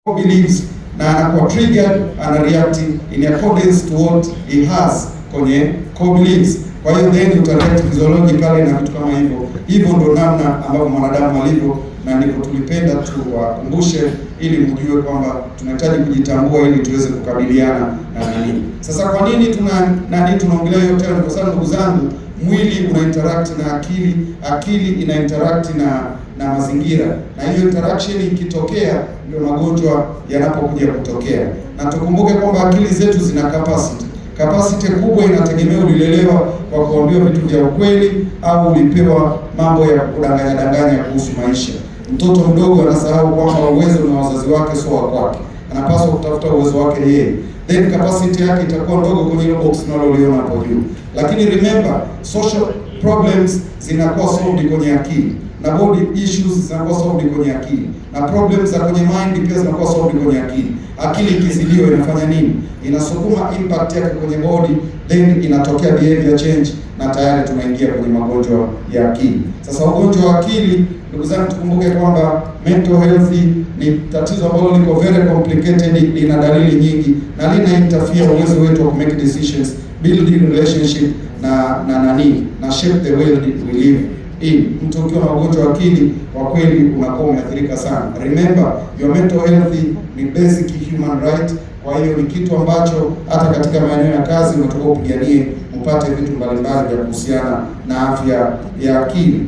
believes na anakuwa triggered, ana react in accordance to what he has kwenye core beliefs. Kwa hiyo then utaleta physiologically na vitu kama hivyo. Hivyo ndo namna ambavyo mwanadamu alivyo, na ndiko tulipenda tuwakumbushe ili mjue kwamba tunahitaji kujitambua ili tuweze kukabiliana na nini. Sasa kwa nini tunaongelea hiyo tena? Kwa sababu ndugu zangu, mwili una interact na akili, akili ina interact na mazingira, na hiyo interaction ikitokea ndio magonjwa yanapokuja kutokea. Na tukumbuke kwamba akili zetu zina capacity kubwa, inategemea ulilelewa kwa kuambiwa vitu vya ukweli au ulipewa mambo ya kudanganya kuhusu maisha. Mtoto mdogo anasahau kwamba uwezo na wazazi wake sio wa kwake, anapaswa kutafuta uwezo wake yeye, then capacity yake itakuwa ndogo kwenye ile box unaloliona hapo juu. Lakini remember, social problems zinakuwa solved kwenye akili, na body issues zinakuwa solved kwenye akili, na problems za kwenye mind pia zinakuwa solved kwenye akili. Akili ikizidiwa inafanya nini? Inasukuma impact yake kwenye body, then inatokea behavior change, na tayari tunaingia kwenye magonjwa ya akili. Sasa ugonjwa wa akili, ndugu zangu, tukumbuke kwamba mental health ni tatizo ambalo liko very complicated, lina dalili nyingi na lina interfere uwezo wetu wa make decisions, build relationship na shape the world we live in. Mtu ukiwa na ugonjwa wa akili, kwa kweli unakuwa umeathirika sana. Remember, your mental health ni basic human right. Kwa hiyo ni kitu ambacho hata katika maeneo ya kazi unataka upiganie, upate vitu mbalimbali vya kuhusiana na afya ya akili.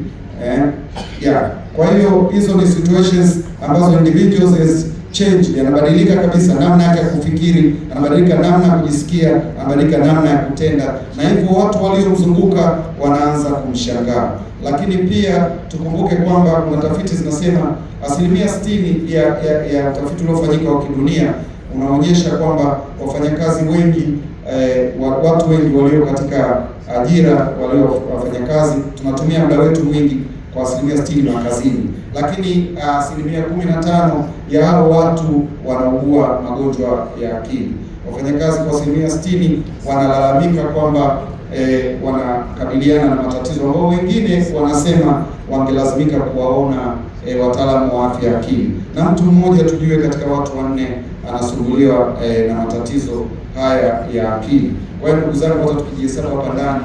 Kwa hiyo hizo ni situations ambazo individuals has change, yanabadilika kabisa namna yake ya kufikiri, anabadilika namna ya kujisikia, anabadilika namna ya kutenda, na hivyo watu waliomzunguka wanaanza kumshangaa. Lakini pia tukumbuke kwamba kuna tafiti zinasema 60% ya utafiti uliofanyika wa kidunia unaonyesha kwamba wafanyakazi wengi, watu wengi walio katika ajira, walio wafanyakazi, tunatumia muda wetu mwingi kwa 60% makazini, lakini 15% ya hao watu wanaugua magonjwa ya akili. Wafanyakazi kwa 60% wanalalamika kwamba wanakabiliana na matatizo ambao wengine wanasema wangelazimika kuwaona wataalamu wa afya ya akili. Na mtu mmoja tujue katika watu 4 anasumbuliwa na matatizo haya ya akili. Kwa hiyo ndugu zangu, hata tukijihesabu hapa ndani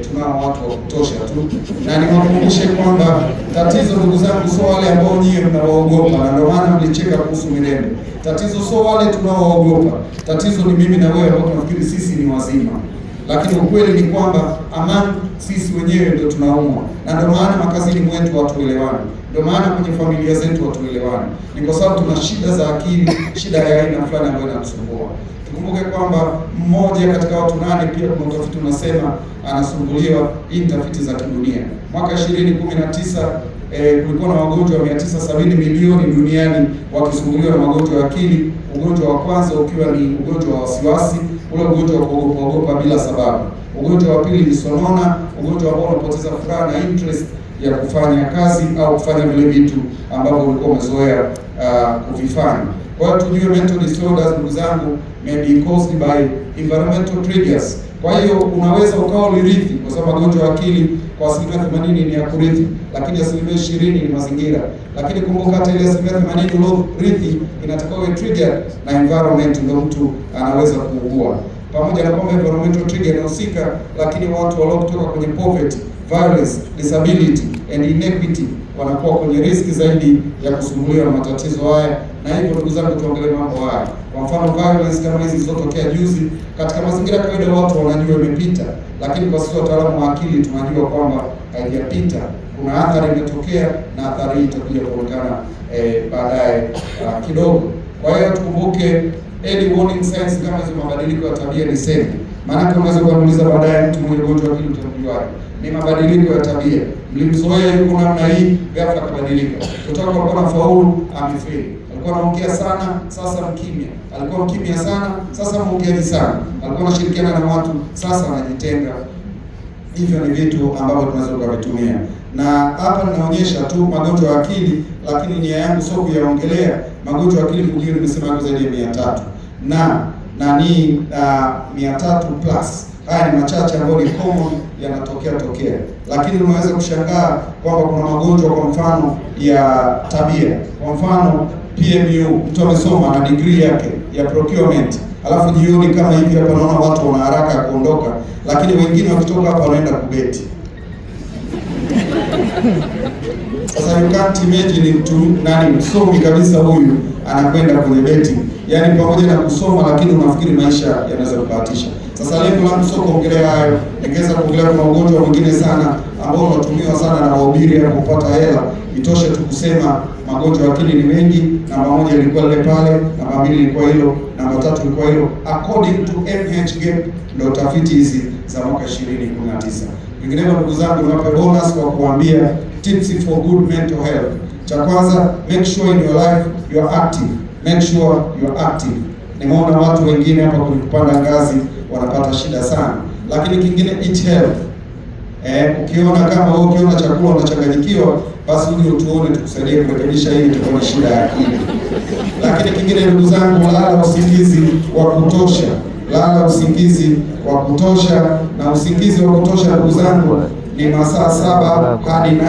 tunao watu wa kutosha tu, na niwakumbushe kwamba tatizo, ndugu zangu, sio wale ambao nyie mnawaogopa, na ndio maana mlicheka kuhusu Mirembe. Tatizo sio wale tunaoogopa, tatizo ni mimi na wewe ambao tunafikiri sisi ni wazima, lakini ukweli ni kwamba sisi wenyewe ndio tunaumwa, na ndio maana makazini mwetu hatuelewani, ndio maana kwenye familia zetu hatuelewani. Ni kwa sababu tuna shida za akili, shida ya aina fulani ambayo inatusumbua. Tukumbuke kwamba mmoja katika watu 8 pia kuna utafiti unasema anasumbuliwa. Hii ni tafiti za kidunia. Mwaka 2019 kulikuwa na wagonjwa 970 milioni duniani wakisumbuliwa na magonjwa ya akili. Ugonjwa wa kwanza ukiwa ni ugonjwa wa wasiwasi, ule ugonjwa wa kuogopa bila sababu. Ugonjwa wa pili ni sonona, ugonjwa ambao unapoteza furaha na interest ya kufanya kazi au kufanya vile vitu ambavyo ulikuwa umezoea kuvifanya. Kwa hiyo tujue mental disorders, ndugu zangu, may be caused by environmental triggers. Kwa hiyo unaweza ukawa ulirithi, kwa sababu magonjwa ya akili kwa 80% ni ya kurithi, lakini 20% ni mazingira. Lakini kumbuka hata ile 80% ulorithi inatakiwa iwe trigger na environment, ndio mtu anaweza kuugua. Pamoja na kwamba environmental trigger inahusika, lakini watu waliotoka kwenye poverty, violence, disability and inequity wanakuwa kwenye riski zaidi ya kusumbuliwa na matatizo haya. Na hivyo ndugu zangu, tuongelee mambo haya. Kwa mfano violence kama hizi zilizotokea juzi, katika mazingira ya kawaida watu wanajua imepita, lakini kwa sisi wataalamu wa akili tunajua kwamba haijapita. Kuna athari imetokea, na athari hii itakuja kuonekana baadaye kidogo. Kwa hiyo tukumbuke early warning signs kama hizo, mabadiliko ya tabia ni sema. Maana unaweza kuuliza baadaye, mtu mwenye ugonjwa wa akili utamjuaje? Ni mabadiliko ya tabia. Mlimzoea yuko namna hii, ghafla kubadilika. Kutoka kwa na faulu amefeli. Alikuwa anaongea sana, sasa mkimya. Alikuwa mkimya sana, sasa mwongeaji sana. Alikuwa anashirikiana na watu, sasa anajitenga. Hivyo ni vitu ambavyo tunaweza kuvitumia. Na hapa ninaonyesha tu magonjwa ya akili, lakini nia yangu sio kuyaongelea magonjwa ya akili mjini. Nimesema yako zaidi ya 300 na ni 300 plus. Haya ni machache ambayo ni common yanatokea, lakini unaweza kushangaa kwamba kuna magonjwa, kwa mfano ya tabia. Kwa mfano PMU, mtu amesoma na degree yake ya procurement, alafu jioni kama hivi hapa naona watu wana haraka ya kuondoka, lakini wengine wakitoka hapa wanaenda kubeti. Sasa you can't imagine mtu msomi kabisa huyu anakwenda kwenye betting. Yaani pamoja na kusoma lakini unafikiri maisha yanaweza kubahatisha. Sasa lengo langu sio kuongelea hayo, ningeweza kuongelea kwa ugonjwa mwingine sana ambao unatumiwa sana na wahubiri ya kupata hela. Itoshe tu kusema magonjwa ya akili ni mengi. Namba 1 ilikuwa ile pale, namba 2 ilikuwa hilo, namba 3 ilikuwa hilo. According to MHGAP ndio tafiti hizi za mwaka 2019. Vinginevyo ndugu zangu, niwape bonus kwa kuambia tips for good mental health. Cha kwanza, make sure in your life you are active. Make sure you are active. Nimeona watu wengine hapa kupanda ngazi wanapata shida sana. Lakini kingine, eat health. Ukiona kama wewe ukiona chakula unachanganyikiwa, basi uje utuone tukusaidie kurekebisha hili tuko na shida ya akili. Lakini kingine ndugu zangu, lala usingizi wa kutosha. Lala usingizi wa kutosha, na usingizi wa kutosha ndugu zangu ni masaa 7 hadi 8.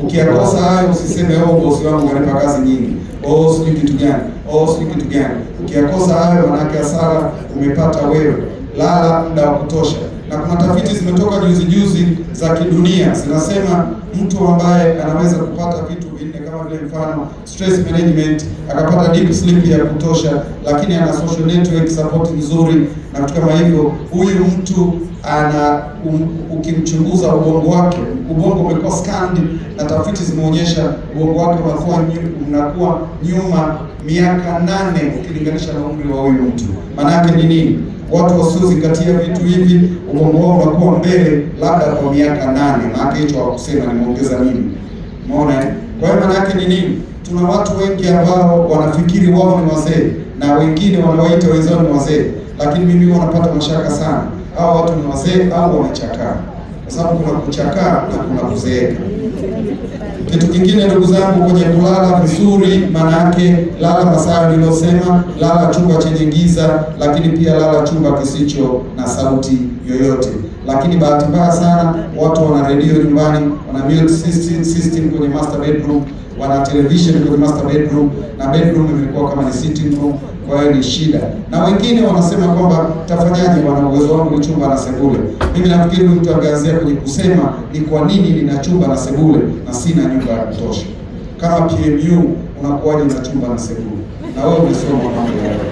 Ukiakosa hayo usiseme bosi wangu ananipa kazi nyingi. Sijui kitu gani. Sijui kitu gani. Ukiakosa hayo manake hasara umepata wewe. Lala muda wa kutosha. Na kuna tafiti zimetoka juzi za kidunia zinasema mtu ambaye anaweza kupata vitu vinne kama vile mfano stress management, akapata deep sleep ya kutosha, lakini ana social network support nzuri na vitu kama hivyo, huyu mtu ana ukimchunguza ubongo wake, ubongo umekuwa scanned na tafiti zimeonyesha ubongo wake unakuwa nyuma miaka 8 ukilinganisha na umri wa huyu mtu. Maana yake ni nini? Watu wasiozingatia vitu hivi ubongo wao unakuwa mbele labda kwa miaka 8. Maana hicho hawakusema nimeongeza mimi. Umeona? Kwa hiyo maana yake ni nini? Tuna watu wengi ambao wanafikiri wao ni wazee na wengine wanawaita wenzao ni wazee, lakini mimi wanapata mashaka sana. Hao watu ni wazee au wamechakaa? Kwa sababu kuna kuchakaa na kuna kuzeeka. Kitu kingine ndugu zangu, kwenye kulala vizuri, maana yake lala masaa niliyosema, lala chumba chenye giza, lakini pia lala chumba kisicho na sauti yoyote. Lakini bahati mbaya sana watu wana redio nyumbani, wana mute system kwenye master bedroom, wana television kwenye master bedroom, na bedroom imekuwa kama ni sitting room, kwa hiyo ni shida. Na wengine wanasema kwamba tafanyaje bwana, uwezo wangu ni chumba na sebule. Mimi nafikiri mtu angeanzia kwenye kusema ni kwa nini nina chumba na sebule na sina nyumba ya kutosha. Kama PMU unakuwaje na chumba na sebule? Na wewe umesoma mambo yako.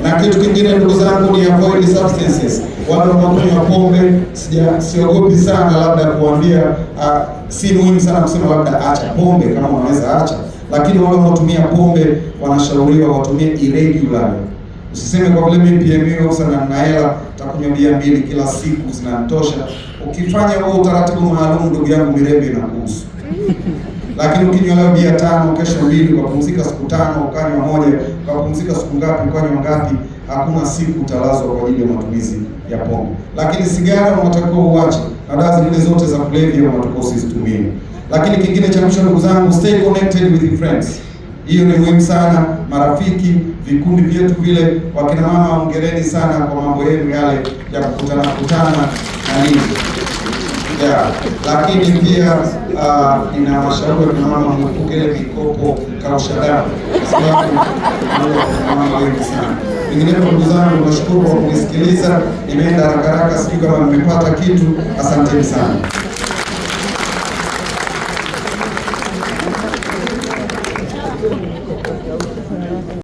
Na kitu kingine ndugu zangu ni avoid substances. Wale wanaokunywa pombe, siogopi sana labda kuambia si muhimu sana kusema labda acha pombe kama unaweza acha. Lakini wale wanaotumia pombe wanashauriwa watumie irregular. Usiseme kwa vile mimi PMU sana na hela takunywa bia 2 kila siku zinatosha. Ukifanya huo utaratibu maalum ndugu yangu, mirembe inakuhusu. Lakini ukinywa leo bia 5, kesho 2, ukapumzika siku 5, ukanywa 1, ukapumzika siku ngapi, ukanywa ngapi, hakuna siku utalazwa kwa ajili ya matumizi ya pombe. Lakini sigara unatakiwa uache, na dawa zingine zote za kulevya unatakiwa usizitumie. Lakini kingine cha mwisho ndugu zangu, stay connected with your friends. Hiyo ni muhimu sana, marafiki, vikundi vyetu vile, wakina mama ongereni sana kwa mambo yenu yale ya kukutana na nini. Lakini pia nina mashauri kwa mama mwepuke ile mikopo kausha damu, kwa sababu mama wengi sana. Vinginevyo ndugu zangu, nashukuru kwa kunisikiliza. Nimeenda haraka haraka, sijui kama mmepata kitu. Asanteni sana.